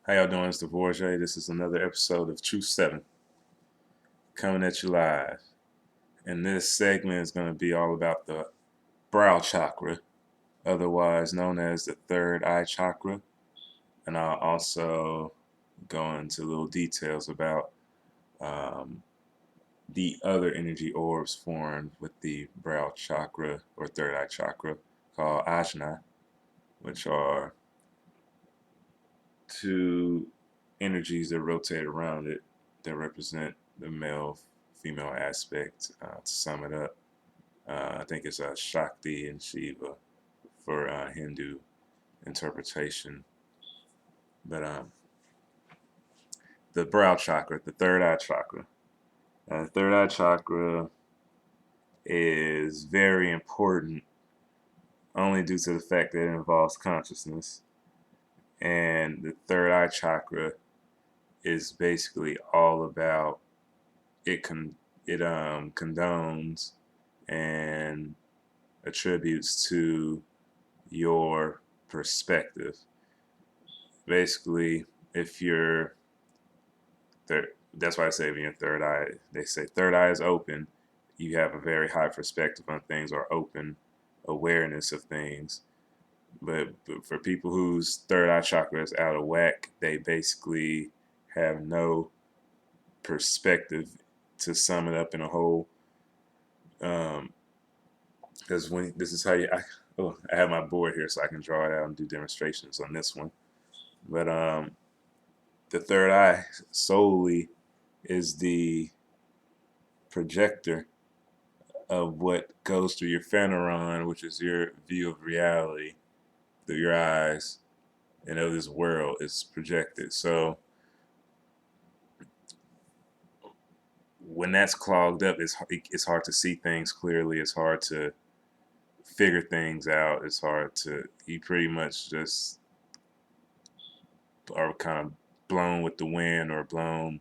How y'all doing? It's Devorjae. This is another episode of Truth 7 coming at you live. And this segment is going to be all about the brow chakra, otherwise known as the third eye chakra. And I'll also go into little details about um, the other energy orbs formed with the brow chakra or third eye chakra called ajna, which are two energies that rotate around it that represent the male female aspect. To sum it up, I think it's Shakti and Shiva for Hindu interpretation. But the brow chakra, the third eye chakra. The third eye chakra is very important only due to the fact that it involves consciousness. And the third eye chakra is basically all about it condones and attributes to your perspective. Basically, if you're third, that's why I say when your third eye, they say third eye is open, you have a very high perspective on things or open awareness of things. But for people whose third eye chakra is out of whack, they basically have no perspective, to sum it up in a whole. Because when this is how I have my board here so I can draw it out and do demonstrations on this one. But the third eye solely is the projector of what goes through your phaneron, which is your view of reality through your eyes and of this world is projected. So when that's clogged up, it's hard to see things clearly. It's hard to figure things out. It's hard to, you pretty much just are kind of blown with the wind or blown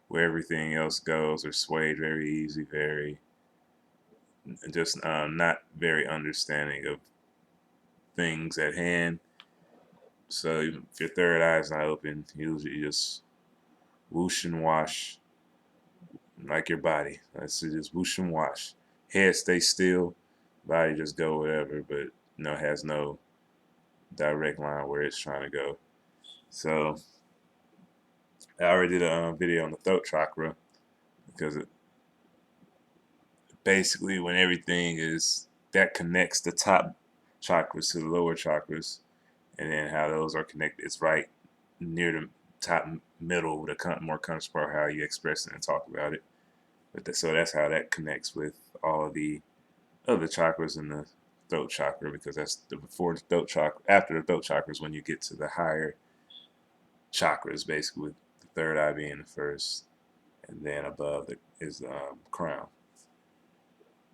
where everything else goes, or swayed very easy, very just not very understanding of things at hand. So if your third eye is not open, you just whoosh and wash like your body. That's just whoosh and wash. Head stay still, body just go whatever, but has no direct line where it's trying to go. So I already did a video on the throat chakra, because basically when everything is that connects the top chakras to the lower chakras, and then how those are connected, it's right near the top middle, the more conscious part, how you express it and talk about it. So that's how that connects with all of the other chakras in the throat chakra, because that's before the throat chakra. After the throat chakra is when you get to the higher chakras, basically with the third eye being the first, and then above is the crown.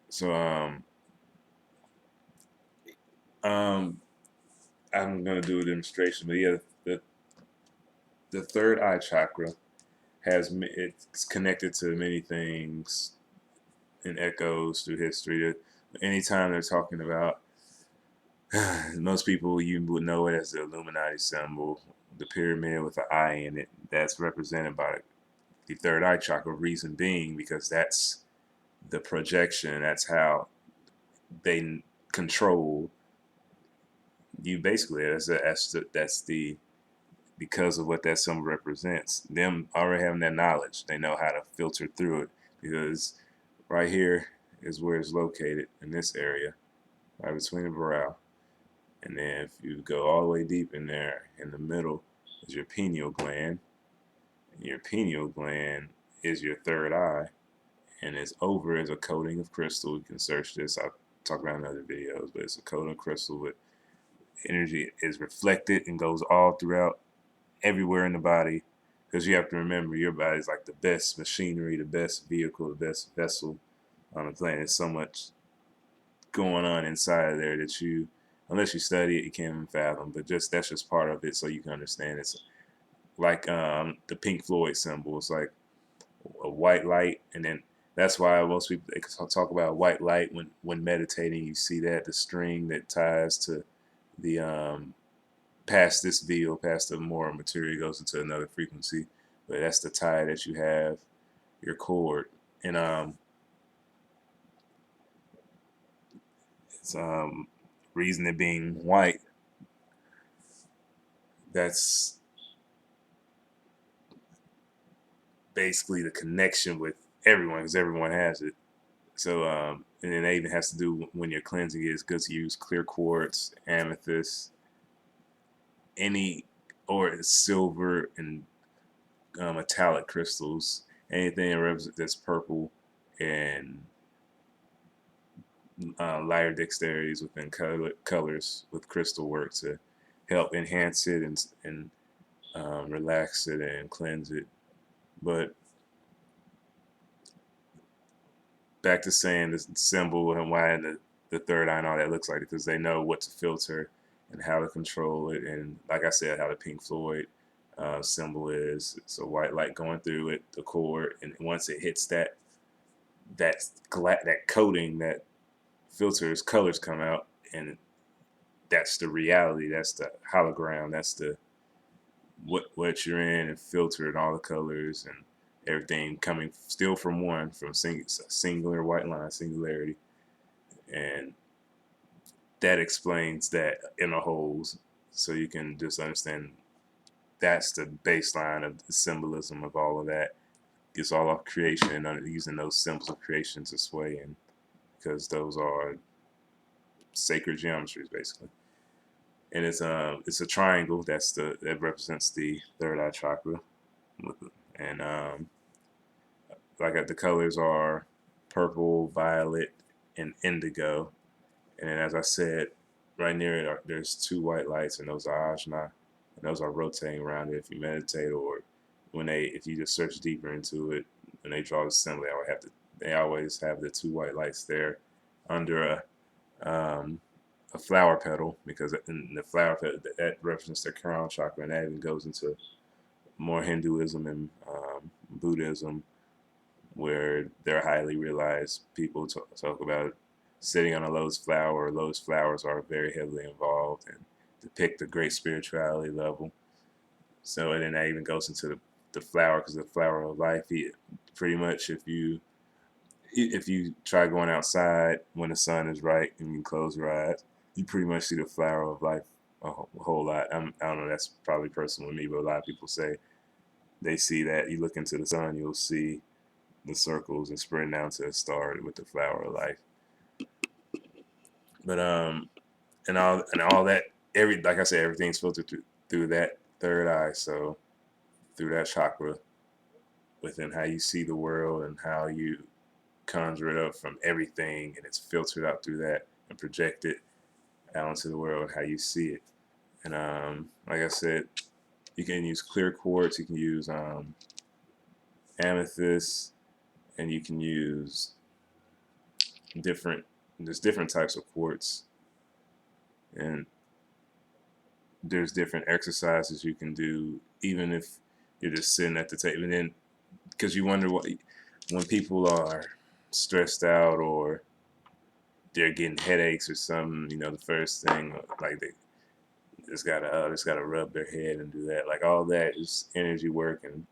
So um, I'm gonna do a demonstration, but yeah, the third eye chakra it's connected to many things and echoes through history. Anytime they're talking about, most people, you would know it as the Illuminati symbol, the pyramid with the eye in it. That's represented by the third eye chakra. Reason being because that's the projection. That's how they control you. Basically, that's the because of what that symbol represents. Them already having that knowledge, they know how to filter through it, because right here is where it's located in this area, right between the brow. And then if you go all the way deep in there, in the middle is your pineal gland. And your pineal gland is your third eye, and its over is a coating of crystal. You can search this. I'll talk about in other videos, but it's a coating of crystal with energy is reflected and goes all throughout everywhere in the body, because you have to remember your body is like the best machinery, the best vehicle, the best vessel on the planet. There's so much going on inside of there that you, unless you study it, you can't even fathom. But that's just part of it, so you can understand. It's like the Pink Floyd symbol. It's like a white light, and then that's why most people, they talk about white light when meditating. You see that the string that ties to the past this field, past the more material, goes into another frequency. But that's the tie that you have, your cord. And it's reason it being white, that's basically the connection with everyone, because everyone has it. So and then that even has to do when you're cleansing it. It's good to use clear quartz, amethyst, any, or silver and metallic crystals, anything that's purple, and lighter dexterities within colors with crystal work to help enhance it and relax it and cleanse it. But back to saying the symbol and why the third eye and all that looks like it, because they know what to filter and how to control it. And like I said, how the Pink Floyd symbol is, it's a white light going through it, the core, and once it hits that coating, that filters, colors come out, and that's the reality. That's the hologram. That's the what you're in, and filtered all the colors and everything coming still from one, from singular white line, singularity, and that explains that inner holes. So you can just understand that's the baseline of the symbolism of all of that. It's all of creation and using those symbols of creation to sway, and because those are sacred geometries basically. And it's a triangle that represents the third eye chakra, and like the colors are purple, violet, and indigo. And then, as I said, right near it, there's two white lights, and those are ajna, and those are rotating around it. If you meditate, or if you just search deeper into it, when they draw the symbol, they always have the two white lights there under a flower petal, because in the flower petal that represents the crown chakra, and that even goes into more Hinduism and Buddhism, where they're highly realized people talk about sitting on a lotus flower, or lotus flowers are very heavily involved and depict the great spirituality level. So, and then that even goes into the flower, because the flower of life, pretty much if you try going outside when the sun is right and you close your eyes, you pretty much see the flower of life a whole lot. I don't know, that's probably personal with me, but a lot of people say they see that. You look into the sun, you'll see the circles and spreading down to a star with the flower of life. But and all that, like I said, everything's filtered through that third eye. So through that chakra, within how you see the world and how you conjure it up from everything, and it's filtered out through that and projected out into the world how you see it. And like I said, you can use clear quartz, you can use amethyst, and you can use different there's different types of quartz, and there's different exercises you can do, even if you're just sitting at the table. And then, because you wonder what, when people are stressed out or they're getting headaches or something, the first thing, like they just gotta rub their head and do that. Like, all that is energy work, and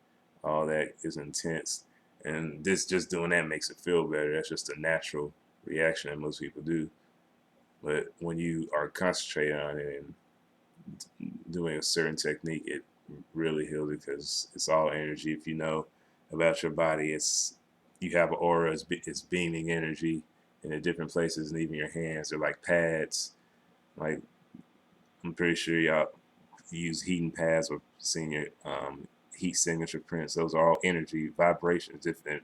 all that is intense. And this just doing that makes it feel better. That's just a natural reaction that most people do. But when you are concentrating on it and doing a certain technique, it really heals it, because it's all energy. If you know about your body, you have an aura, it's beaming energy in the different places, and even your hands are like pads. Like, I'm pretty sure y'all use heating pads or seen your heat signature prints. Those are all energy vibrations, different.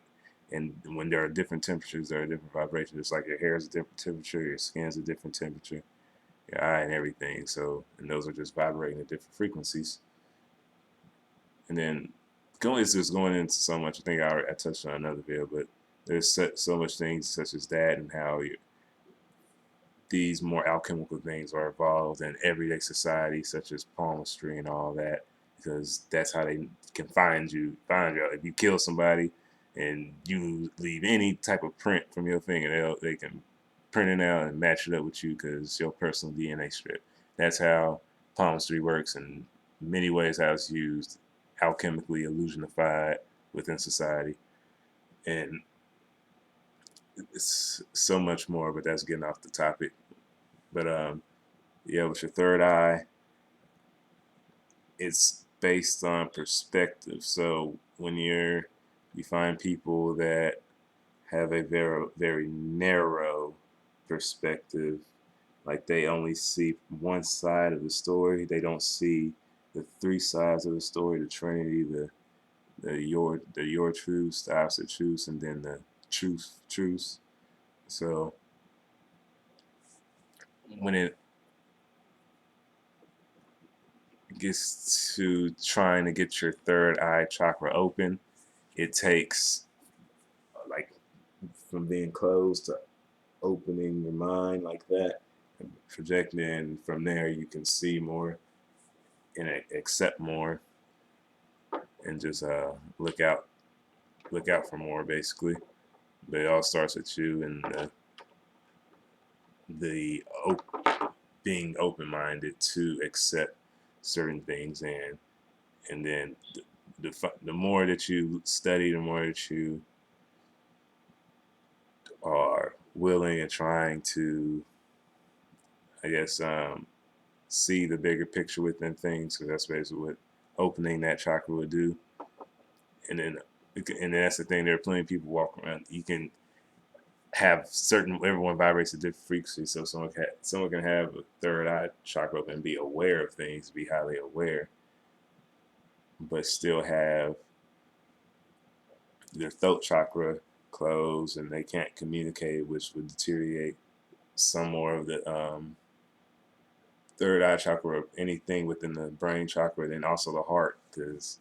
And when there are different temperatures, there are different vibrations. It's like your hair is a different temperature, your skin's a different temperature, your eye and everything. So, and those are just vibrating at different frequencies. And then going is just going into so much. I think I touched on another video, but there's so much things such as that, and how these more alchemical things are involved in everyday society, such as palmistry and all that, because that's how they can find you. If you kill somebody and you leave any type of print from your finger, they can print it out and match it up with you, because your personal DNA strip. That's how palmistry works and many ways how it's used, alchemically illusionified within society, and it's so much more. But that's getting off the topic. But yeah, with your third eye, it's based on perspective. So when you find people that have a very narrow perspective, like they only see one side of the story. They don't see the three sides of the story: the Trinity, the your truths, the opposite truths, and then the truths. So when it gets to trying to get your third eye chakra open, it takes like from being closed to opening your mind like that, and projecting. And from there, you can see more and accept more, and just look out for more, basically. But it all starts with you and being open minded to accept certain things, and then the more that you study, the more that you are willing and trying to, I guess, see the bigger picture within things, because that's basically what opening that chakra would do. And then, that's the thing. There are plenty of people walking around. You can have everyone vibrates at different frequencies, so someone can have a third eye chakra open and be aware of things, be highly aware, but still have their throat chakra closed and they can't communicate, which would deteriorate some more of the third eye chakra, or anything within the brain chakra, then also the heart, because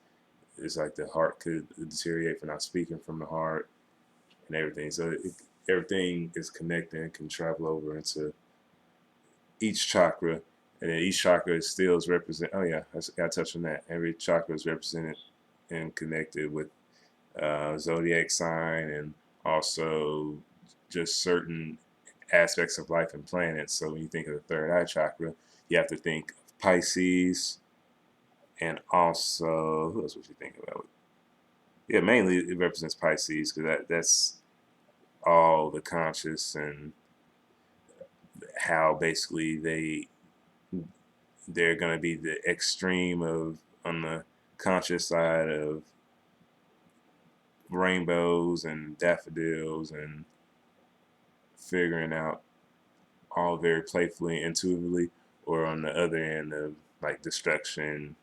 it's like the heart could deteriorate for not speaking from the heart and everything. So everything is connected and can travel over into each chakra, and then each chakra is still is represent. Oh yeah, I got to touch on that. Every chakra is represented and connected with zodiac sign, and also just certain aspects of life and planets. So when you think of the third eye chakra, you have to think of Pisces, and also who else would you think about? Yeah, mainly it represents Pisces, because that's all the conscious, and how basically they're going to be the extreme of, on the conscious side, of rainbows and daffodils and figuring out all very playfully and intuitively, or on the other end of like destruction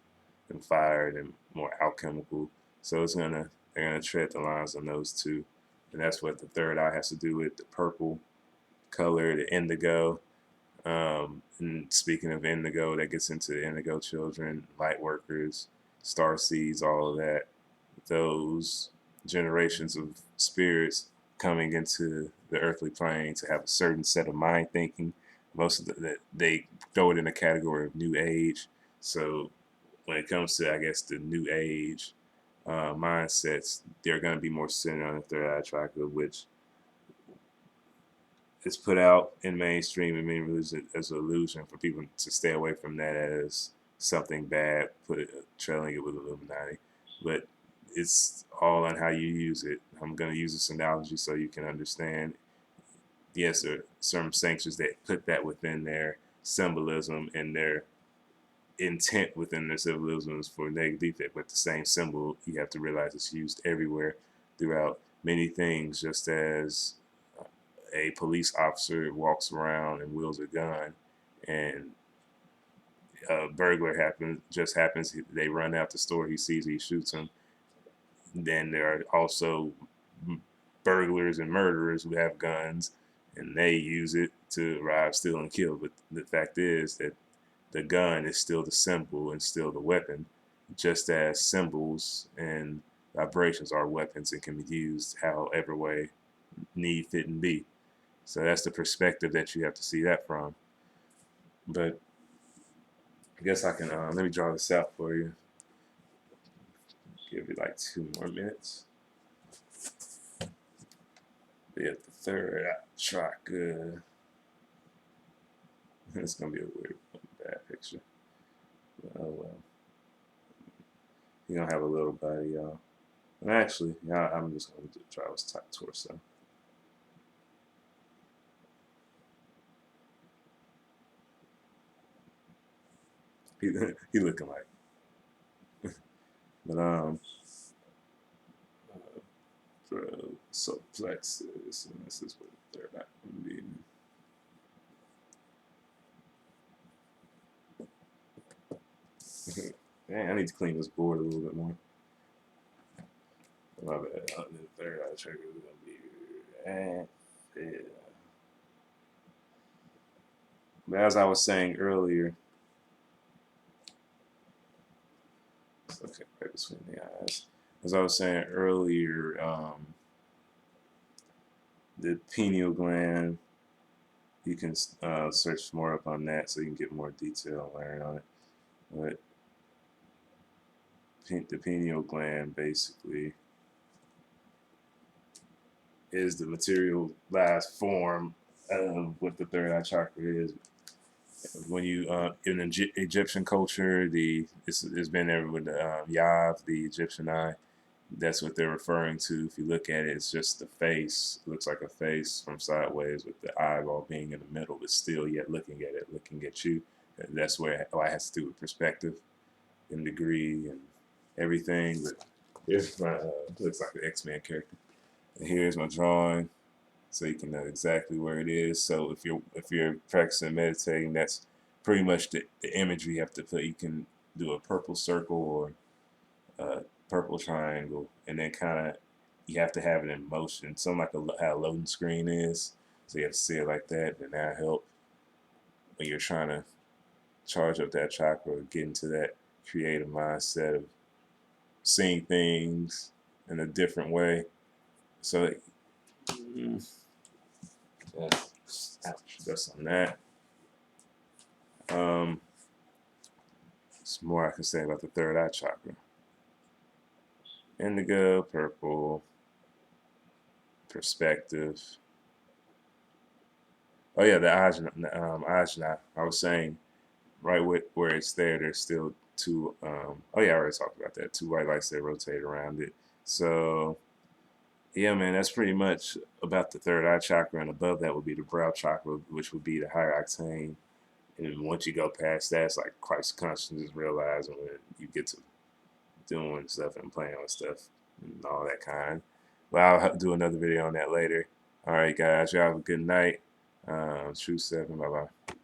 and fire and more alchemical. So they're gonna tread the lines on those two, and that's what the third eye has to do with the purple color, the indigo. And speaking of indigo, that gets into indigo children, light workers, star seeds, all of that. Those generations of spirits coming into the earthly plane to have a certain set of mind thinking. Most of they throw it in the category of new age. So when it comes to, I guess, the new age mindsets, they're going to be more centered on the third eye chakra, which is put out in mainstream and many religions as an illusion for people to stay away from that as something bad, trailing it with Illuminati. But it's all on how you use it. I'm going to use this analogy so you can understand. Yes, there are some sanctions that put that within their symbolism, and their intent within their symbolism is for negative effect, but the same symbol, you have to realize, it's used everywhere throughout many things, just as a police officer walks around and wields a gun, and a burglar happens, they run out the store, he sees, he shoots him. Then there are also burglars and murderers who have guns, and they use it to rob, steal, and kill. But the fact is that the gun is still the symbol and still the weapon, just as symbols and vibrations are weapons and can be used however way need, fit, and be. So that's the perspective that you have to see that from. But I guess I can, let me draw this out for you. Give you like 2 more minutes. Yeah, the third chakra. It's gonna be a weird, bad picture. Oh well, he don't have a little body, y'all. And actually, yeah, I'm just gonna try his top torso. He he looking like, but bro, so plexus, and this is what the third eye would be. Dang, I need to clean this board a little bit more. My bad. The third eye chakra is gonna be. Yeah. But as I was saying earlier, okay, right between the eyes. As I was saying earlier, the pineal gland. You can search more up on that so you can get more detail and learn on it. But the pineal gland basically is the materialized form of what the third eye chakra is. When you in Egyptian culture, it's been there with the Yav, the Egyptian eye. That's what they're referring to. If you look at it, it's just the face. It looks like a face from sideways with the eyeball being in the middle, but still yet looking at it, looking at you. That's where it has to do with perspective and degree and everything. But here's my looks like an X-Men character. And here's my drawing, so you can know exactly where it is. So if you're practicing meditating, that's pretty much the imagery you have to put. You can do a purple circle or purple triangle, and then kind of you have to have it in motion, something like how a loading screen is. So you have to see it like that, and that help when you're trying to charge up that chakra, or get into that creative mindset of seeing things in a different way. So that's on that. Um, there's more I can say about the third eye chakra. Indigo, purple, perspective. Oh yeah, the ajna. Ajna. I was saying right where it's there. There's still two. Oh yeah, I already talked about that. Two white lights that rotate around it. So yeah, man, that's pretty much about the third eye chakra, and above that would be the brow chakra, which would be the higher octane. And once you go past that, it's like Christ consciousness, realizing when you get to doing stuff and playing with stuff and all that kind. But I'll do another video on that later. All right, guys, y'all have a good night. True 7. Bye bye.